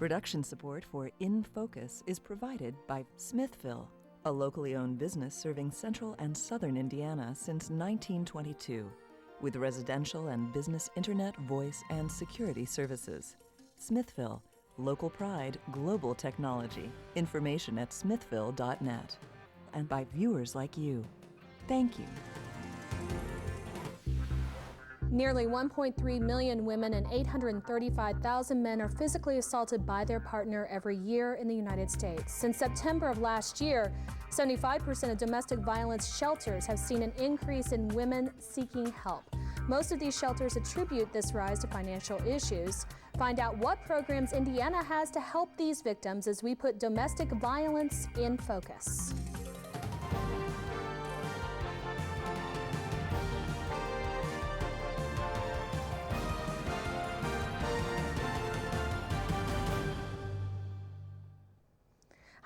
Production support for In Focus is provided by Smithville, a locally owned business serving central and southern Indiana since 1922, with residential and business internet, voice, and security services. Smithville, local pride, global technology. Information at smithville.net. And by viewers like you. Thank you. Nearly 1.3 million women and 835,000 men are physically assaulted by their partner every year in the United States. Since September of last year, 75% of domestic violence shelters have seen an increase in women seeking help. Most of these shelters attribute this rise to financial issues. Find out what programs Indiana has to help these victims as we put domestic violence in focus.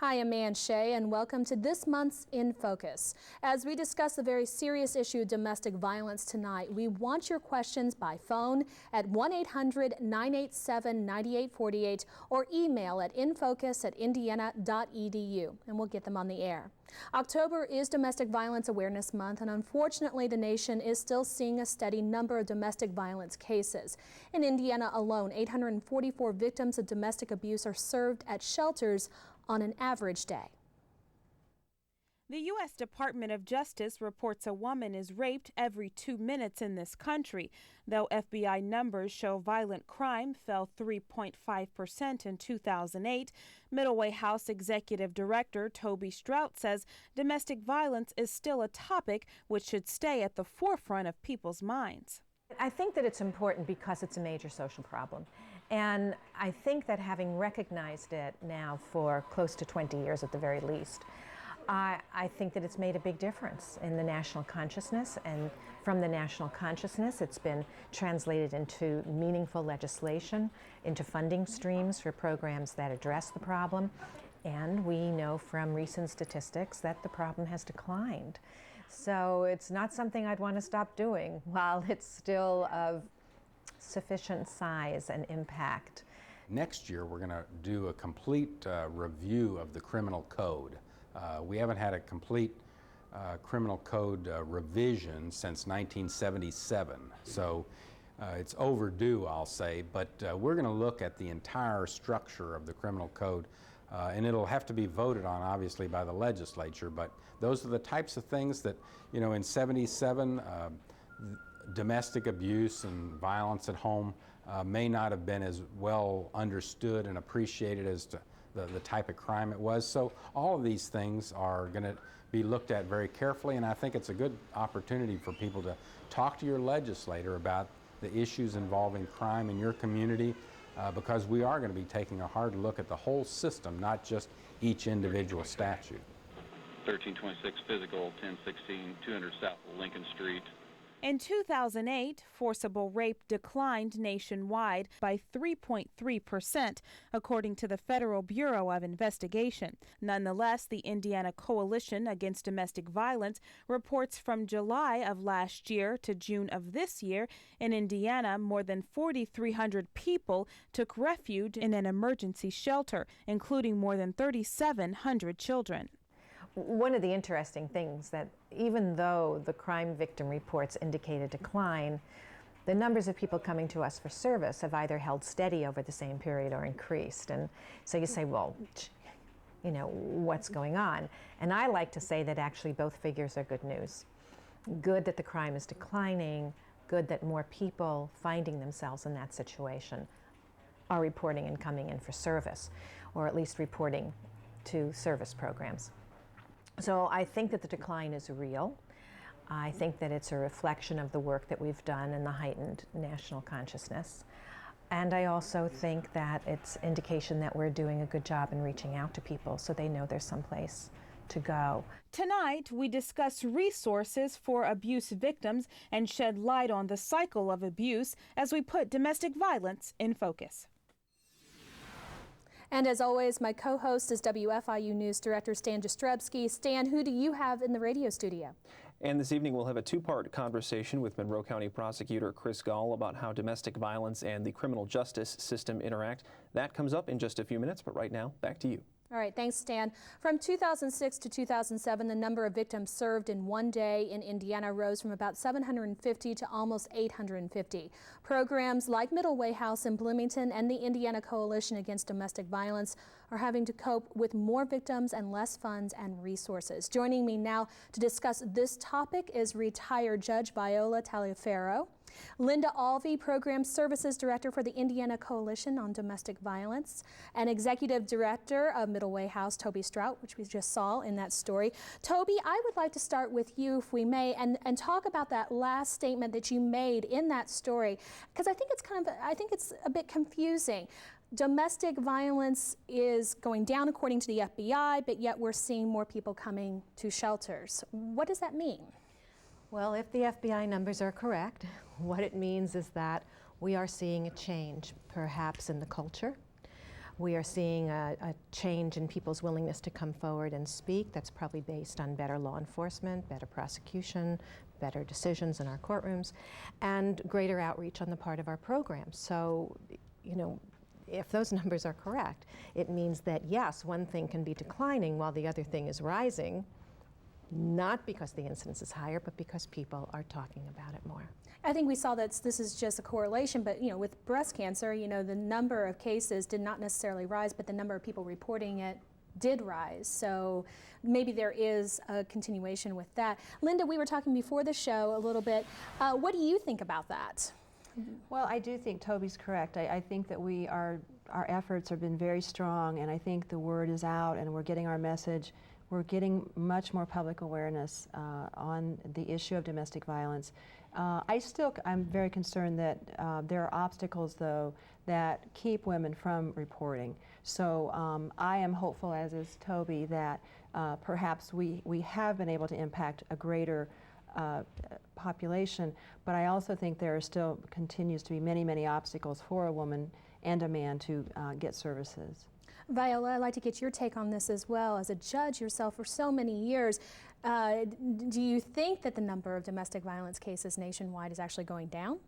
Hi, I'm Ann Shea, and welcome to this month's In Focus. As we discuss the very serious issue of domestic violence tonight, we want your questions by phone at 1-800-987-9848 or email at infocus@indiana.edu, and we'll get them on the air. October is Domestic Violence Awareness Month, and unfortunately the nation is still seeing a steady number of domestic violence cases. In Indiana alone, 844 victims of domestic abuse are served at shelters on an average day. The U.S. Department of Justice reports a woman is raped every 2 minutes in this country. Though FBI numbers show violent crime fell 3.5% in 2008, Middleway House Executive Director Toby Strout says domestic violence is still a topic which should stay at the forefront of people's minds. I think that it's important because it's a major social problem. And I think that having recognized it now for close to 20 years at the very least, I think that it's made a big difference in the national consciousness, and from the national consciousness it's been translated into meaningful legislation, into funding streams for programs that address the problem, and we know from recent statistics that the problem has declined. So it's not something I'd want to stop doing while it's still of sufficient size and impact. Next year we're going to do a complete review of the criminal code. We haven't had a complete criminal code revision since 1977, so it's overdue, I'll say, but we're going to look at the entire structure of the criminal code, and it'll have to be voted on obviously by the legislature, but those are the types of things that, you know, in 77 domestic abuse and violence at home may not have been as well understood and appreciated as to the type of crime it was. So all of these things are going to be looked at very carefully, and I think it's a good opportunity for people to talk to your legislator about the issues involving crime in your community, because we are going to be taking a hard look at the whole system, not just each individual statute. 1326 physical, 1016, 200 South Lincoln Street. In 2008, forcible rape declined nationwide by 3.3%, according to the Federal Bureau of Investigation. Nonetheless, the Indiana Coalition Against Domestic Violence reports from July of last year to June of this year, in Indiana, more than 4,300 people took refuge in an emergency shelter, including more than 3,700 children. One of the interesting things that even though the crime victim reports indicate a decline, the numbers of people coming to us for service have either held steady over the same period or increased. And so you say, well, you know, what's going on? And I like to say that actually both figures are good news. Good that the crime is declining, good that more people finding themselves in that situation are reporting and coming in for service, or at least reporting to service programs. So I think that the decline is real. I think that it's a reflection of the work that we've done and the heightened national consciousness. And I also think that it's indication that we're doing a good job in reaching out to people so they know there's someplace to go. Tonight, we discuss resources for abuse victims and shed light on the cycle of abuse as we put domestic violence in focus. And as always, my co-host is WFIU News Director Stan Jastrzebski. Stan, who do you have in the radio studio? And this evening we'll have a two-part conversation with Monroe County Prosecutor Chris Gall about how domestic violence and the criminal justice system interact. That comes up in just a few minutes, but right now, back to you. All right, thanks, Stan. From 2006 to 2007, the number of victims served in one day in Indiana rose from about 750 to almost 850. Programs like Middle Way House in Bloomington and the Indiana Coalition Against Domestic Violence are having to cope with more victims and less funds and resources. Joining me now to discuss this topic is retired Judge Viola Taliaferro, Linda Alvey, Program Services Director for the Indiana Coalition on Domestic Violence, and Executive Director of Middle Way House, Toby Strout, which we just saw in that story. Toby, I would like to start with you, if we may, and talk about that last statement that you made in that story, because I think it's a bit confusing. Domestic violence is going down according to the FBI, but yet we're seeing more people coming to shelters. What does that mean? Well, if the FBI numbers are correct, what it means is that we are seeing a change, perhaps in the culture. We are seeing a change in people's willingness to come forward and speak. That's probably based on better law enforcement, better prosecution, better decisions in our courtrooms, and greater outreach on the part of our programs. So, you know, if those numbers are correct, it means that yes, one thing can be declining while the other thing is rising, not because the incidence is higher, but because people are talking about it more. I think we saw that this is just a correlation, but you know, with breast cancer, you know, the number of cases did not necessarily rise, but the number of people reporting it did rise. So maybe there is a continuation with that. Linda, we were talking before the show a little bit. What do you think about that? Well, I do think Toby's correct. I think that our efforts have been very strong, and I think the word is out and we're getting our message. We're getting much more public awareness on the issue of domestic violence. I'm very concerned that there are obstacles, though, that keep women from reporting. So I am hopeful, as is Toby, that perhaps we have been able to impact a greater population, but I also think there still continues to be many, many obstacles for a woman and a man to get services. Viola, I'd like to get your take on this as well. As a judge yourself for so many years, do you think that the number of domestic violence cases nationwide is actually going down?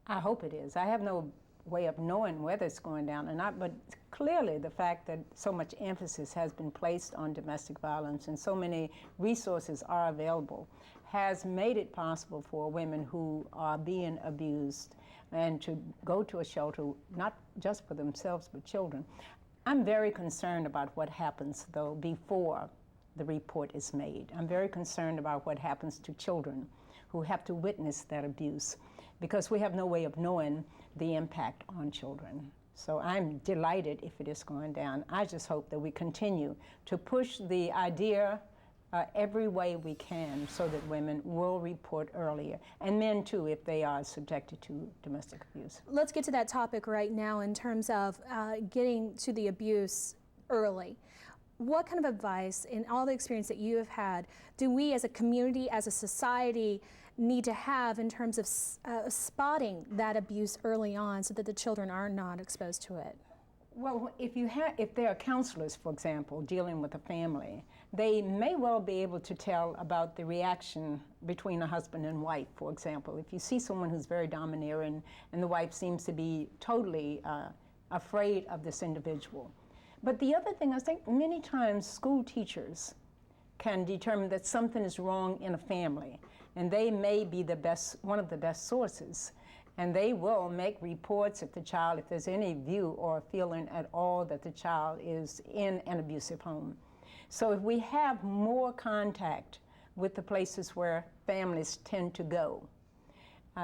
I hope it is. I have no way of knowing whether it's going down or not, but clearly the fact that so much emphasis has been placed on domestic violence and so many resources are available has made it possible for women who are being abused and to go to a shelter, not just for themselves, but children. I'm very concerned about what happens, though, before the report is made. I'm very concerned about what happens to children who have to witness that abuse, because we have no way of knowing the impact on children. So I'm delighted if it is going down. I just hope that we continue to push the idea every way we can so that women will report earlier, and men too if they are subjected to domestic abuse. Let's get to that topic right now in terms of getting to the abuse early. What kind of advice, in all the experience that you have had, do we as a community, as a society, need to have in terms of spotting that abuse early on so that the children are not exposed to it? Well, if there are counselors, for example, dealing with a family, they may well be able to tell about the reaction between a husband and wife, for example. If you see someone who's very domineering and the wife seems to be totally afraid of this individual. But the other thing, I think many times school teachers can determine that something is wrong in a family, and they may be one of the best sources. And they will make reports if there's any view or feeling at all that the child is in an abusive home. So if we have more contact with the places where families tend to go,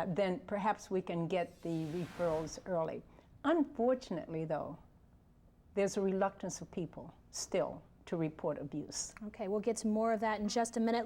then perhaps we can get the referrals early. Unfortunately, though, there's a reluctance of people still to report abuse. Okay, we'll get to more of that in just a minute.